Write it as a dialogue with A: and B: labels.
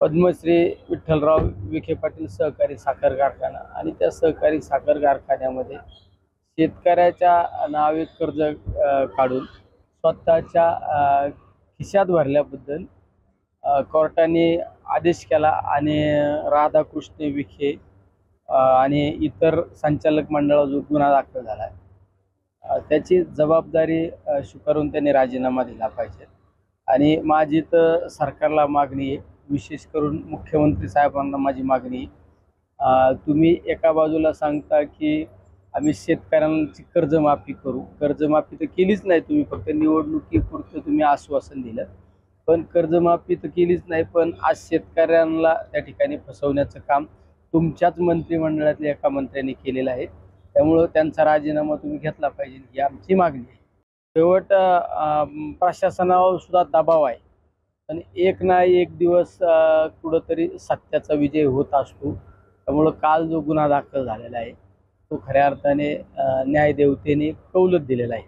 A: पद्मश्री विठ्ठलराव विखे पाटील सहकारी साखर कारखाना आणि त्या सहकारी साखर कारखान्यामध्ये शेतकऱ्याच्या नावे कर्ज काढून स्वतःच्या खिशात भरल्याबद्दल कोर्टाने आदेश केला आणि राधाकृष्ण विखे आणि इतर संचालक मंडळावर जो गुन्हा दाखल झाला आहे त्याची जबाबदारी स्वीकारून त्यांनी राजीनामा दिला पाहिजे। आणि माझी तर सरकारला मागणी आहे, विशेष करून मुख्यमंत्री साहेबांना माझी मागणी आहे, तुम्ही एका बाजूला सांगता की आम्ही शेतकऱ्यांची कर्जमाफी करू, कर्जमाफी तर केलीच नाही तुम्ही, फक्त निवडणुकीपुरतं तुम्ही आश्वासन दिलं, पण कर्जमाफी तर केलीच नाही, पण आज शेतकऱ्यांना त्या ठिकाणी फसवण्याचं काम तुमच्याच मंत्रिमंडळातल्या एका मंत्र्यांनी केलेलं आहे। त्यामुळं त्यांचा राजीनामा तुम्ही घेतला पाहिजे ही आमची मागणी आहे। शेवट प्रशासनावर सुद्धा दबाव आहे, पण एक ना एक दिवस कुठंतरी सत्याचा विजय होत असतो। त्यामुळं काल जो गुन्हा दाखल झालेला आहे तो खऱ्या अर्थाने न्यायदेवतेने कौलत दिलेला आहे।